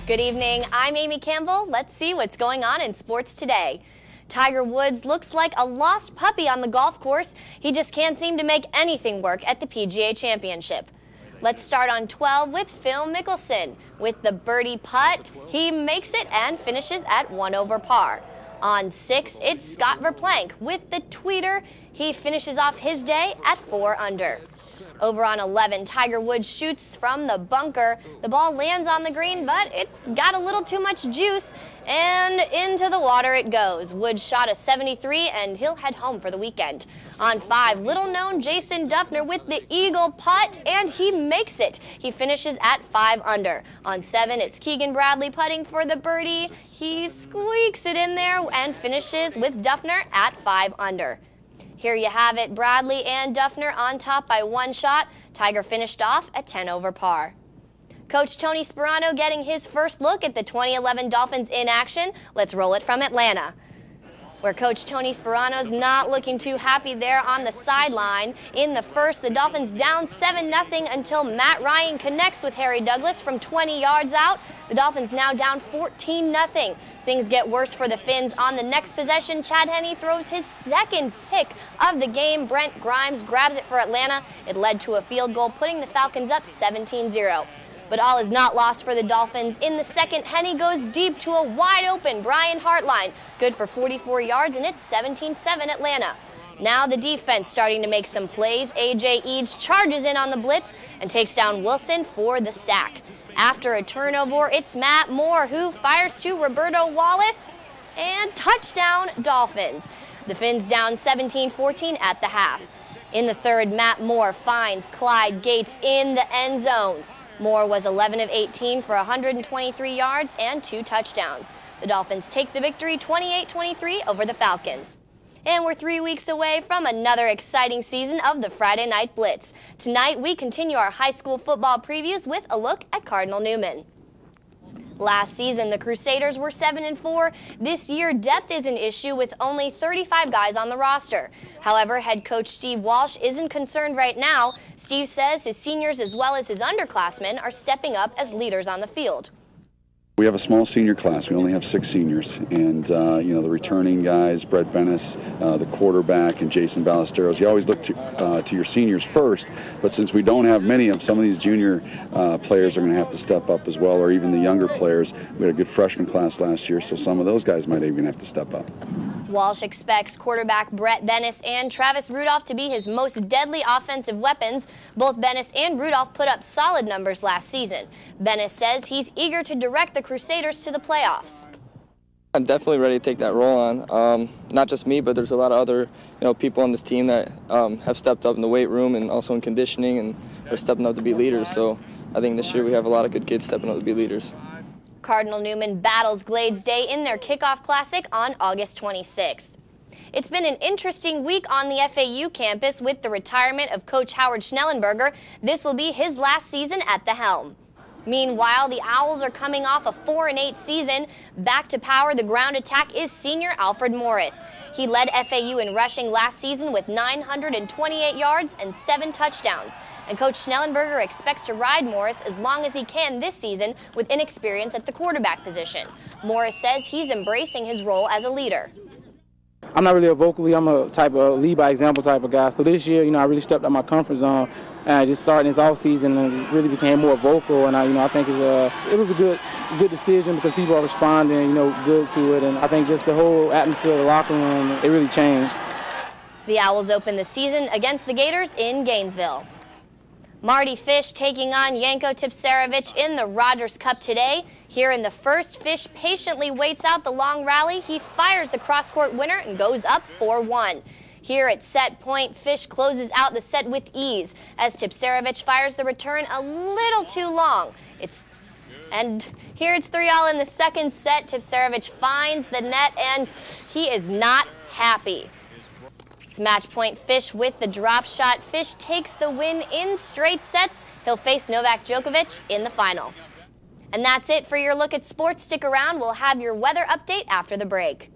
Good evening, I'm Amy Campbell. Let's see what's going on in sports today. Tiger Woods looks like a lost puppy on the golf course. He just can't seem to make anything work at the PGA Championship. Let's start on 12 with Phil Mickelson. With the birdie putt, he makes it and finishes at 1 over par. On 6, it's Scott Verplank. With the tweeter, he finishes off his day at 4 under. Over on 11, Tiger Woods shoots from the bunker. The ball lands on the green, but it's got a little too much juice, and into the water it goes. Woods shot a 73, and he'll head home for the weekend. On 5, little-known Jason Dufner with the eagle putt, and he makes it. He finishes at 5 under. On 7, it's Keegan Bradley putting for the birdie. He squeaks it in there and finishes with Dufner at 5 under. Here you have it, Bradley and Dufner on top by 1 shot. Tiger finished off at 10 over par. Coach Tony Sperano getting his first look at the 2011 Dolphins in action. Let's roll it from Atlanta, where Coach Tony Sperano's not looking too happy there on the sideline. In the first, the Dolphins down 7-0 until Matt Ryan connects with Harry Douglas from 20 yards out. The Dolphins now down 14-0. Things get worse for the Finns on the next possession. Chad Henne throws his second pick of the game. Brent Grimes grabs it for Atlanta. It led to a field goal, putting the Falcons up 17-0. But all is not lost for the Dolphins. In the second, Henne goes deep to a wide-open Brian Hartline. Good for 44 yards, and it's 17-7 Atlanta. Now the defense starting to make some plays. A.J. Eads charges in on the blitz and takes down Wilson for the sack. After a turnover, it's Matt Moore who fires to Roberto Wallace, and touchdown Dolphins. The Finns down 17-14 at the half. In the third, Matt Moore finds Clyde Gates in the end zone. Moore was 11 of 18 for 123 yards and 2 touchdowns. The Dolphins take the victory 28-23 over the Falcons. And we're 3 weeks away from another exciting season of the Friday Night Blitz. Tonight, we continue our high school football previews with a look at Cardinal Newman. Last season, the Crusaders were 7-4. This year, depth is an issue with only 35 guys on the roster. However, head coach Steve Walsh isn't concerned right now. Steve says his seniors as well as his underclassmen are stepping up as leaders on the field. We have a small senior class. We only have 6 seniors. And, the returning guys, Brett Bennis, the quarterback, and Jason Ballesteros, you always look to your seniors first. But since we don't have many of some of these junior players are going to have to step up as well, or even the younger players. We had a good freshman class last year, so some of those guys might even have to step up. Walsh expects quarterback Brett Bennis and Travis Rudolph to be his most deadly offensive weapons. Both Bennis and Rudolph put up solid numbers last season. Bennis says he's eager to direct the Crusaders to the playoffs. I'm definitely ready to take that role on. Not just me, but there's a lot of other people on this team that have stepped up in the weight room and also in conditioning and are stepping up to be leaders. So I think this year we have a lot of good kids stepping up to be leaders. Cardinal Newman battles Glades Day in their kickoff classic on August 26th. It's been an interesting week on the FAU campus with the retirement of Coach Howard Schnellenberger. This will be his last season at the helm. Meanwhile, the Owls are coming off a 4-8 season. Back to power the ground attack is senior Alfred Morris. He led FAU in rushing last season with 928 yards and 7 touchdowns. And Coach Schnellenberger expects to ride Morris as long as he can this season with inexperience at the quarterback position. Morris says he's embracing his role as a leader. I'm not really a vocally, I'm a type of lead by example type of guy. So this year, I really stepped out my comfort zone and just starting this off season and really became more vocal. And I think it was a good decision because people are responding, good to it. And I think just the whole atmosphere of the locker room, it really changed. The Owls open the season against the Gators in Gainesville. Marty Fish taking on Yanko Tipsarevic in the Rogers Cup today. Here in the first, Fish patiently waits out the long rally. He fires the cross-court winner and goes up 4-1. Here at set point, Fish closes out the set with ease as Tipsarevic fires the return a little too long. And here it's 3-all in the second set. Tipsarevic finds the net and he is not happy. It's match point Fish with the drop shot. Fish takes the win in straight sets. He'll face Novak Djokovic in the final. And that's it for your look at sports. Stick around. We'll have your weather update after the break.